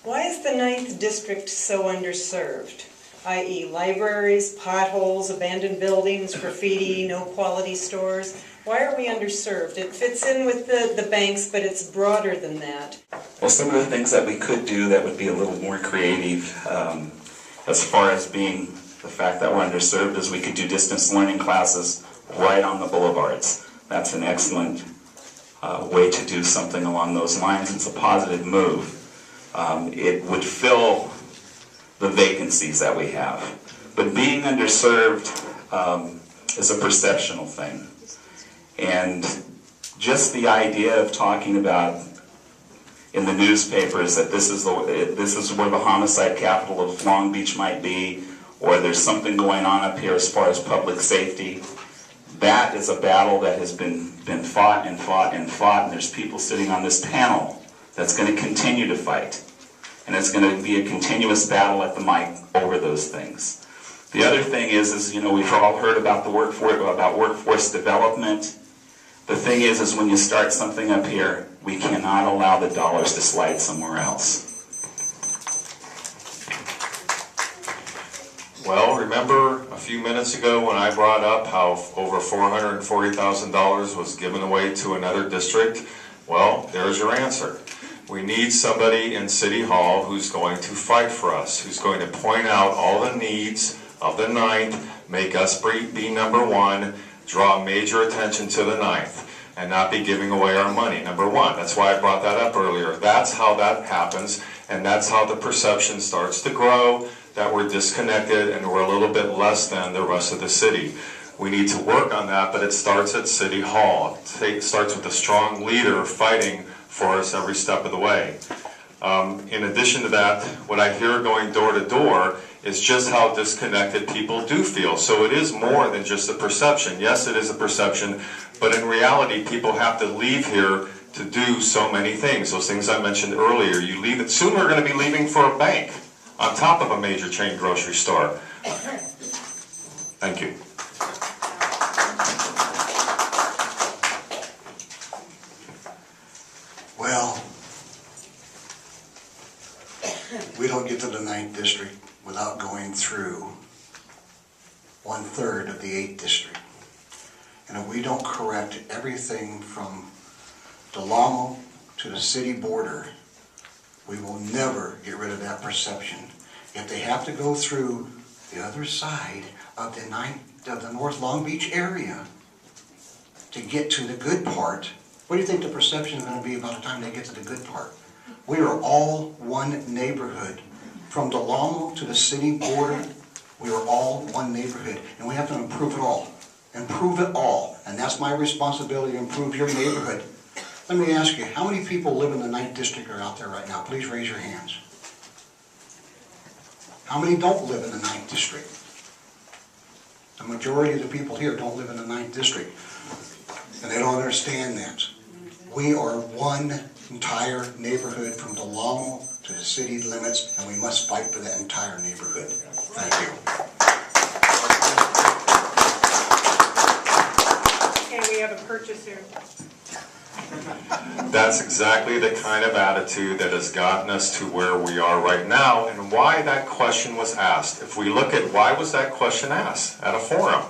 Why is the 9th District so underserved? I.e. libraries, potholes, abandoned buildings, graffiti, no quality stores. Why are we underserved? It fits in with the banks, but it's broader than that. Well, some of the things that we could do that would be a little more creative as far as being the fact that we're underserved is we could do distance learning classes right on the boulevards. That's an excellent way to do something along those lines. It's a positive move. It would fill the vacancies that we have. But being underserved is a perceptional thing. And just the idea of talking about in the newspapers that this is where the homicide capital of Long Beach might be, or there's something going on up here as far as public safety, that is a battle that has been fought and fought and fought, and there's people sitting on this panel that's going to continue to fight. And it's going to be a continuous battle at the mic over those things. The other thing is you know, we've all heard about the workforce development. The thing is when you start something up here, we cannot allow the dollars to slide somewhere else. Well, remember a few minutes ago when I brought up how over $440,000 was given away to another district? Well, there's your answer. We need somebody in City Hall who's going to fight for us, who's going to point out all the needs of the 9th, make us be number one, draw major attention to the 9th, and not be giving away our money, number one. That's why I brought that up earlier. That's how that happens, and that's how the perception starts to grow, that we're disconnected and we're a little bit less than the rest of the city. We need to work on that, but it starts at City Hall. It starts with a strong leader fighting for us every step of the way. In addition to that, what I hear going door to door is just how disconnected people do feel. So it is more than just a perception. Yes, it is a perception, but in reality, people have to leave here to do so many things. Those things I mentioned earlier. You leave it, soon we're going to be leaving for a bank on top of a major chain grocery store. Thank you. Well, we don't get to the 9th District without going through 1/3 of the 8th District. And if we don't correct everything from Del Amo to the city border, we will never get rid of that perception. If they have to go through the other side of the North Long Beach area to get to the good part, what do you think the perception is going to be by the time they get to the good part? We are all one neighborhood. From Del Amo to the city border, we are all one neighborhood. And we have to improve it all. Improve it all. And that's my responsibility, to improve your neighborhood. Let me ask you, how many people live in the 9th District are out there right now? Please raise your hands. How many don't live in the 9th District? The majority of the people here don't live in the 9th District. And they don't understand that. We are one entire neighborhood from Del Amo to the city limits, and we must fight for that entire neighborhood. Thank you. Okay, we have a purchaser. That's exactly the kind of attitude that has gotten us to where we are right now, and why that question was asked. If we look at why was that question asked at a forum,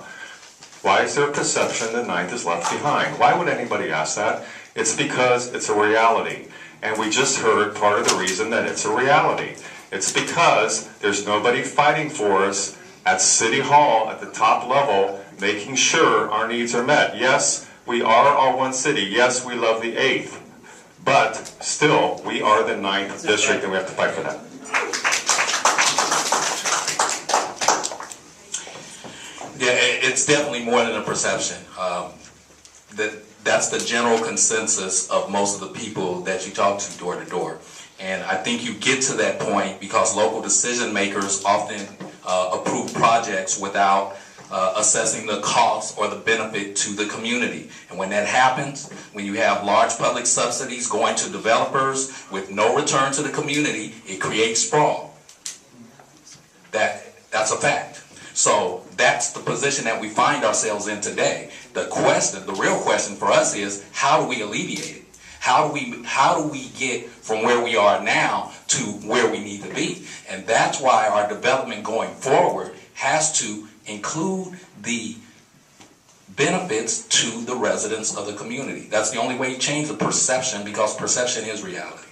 why is there a perception the 9th is left behind? Why would anybody ask that? It's because it's a reality. And we just heard part of the reason that it's a reality. It's because there's nobody fighting for us at City Hall at the top level, making sure our needs are met. Yes, we are all one city. Yes, we love the 8th. But still, we are the 9th District, and we have to fight for that. Yeah, it's definitely more than a perception. That's the general consensus of most of the people that you talk to door to door. And I think you get to that point because local decision makers often approve projects without assessing the cost or the benefit to the community. And when that happens, when you have large public subsidies going to developers with no return to the community, it creates sprawl. That's a fact. So that's the position that we find ourselves in today. The real question for us is, how do we alleviate it? How do we get from where we are now to where we need to be? And that's why our development going forward has to include the benefits to the residents of the community. That's the only way you change the perception, because perception is reality.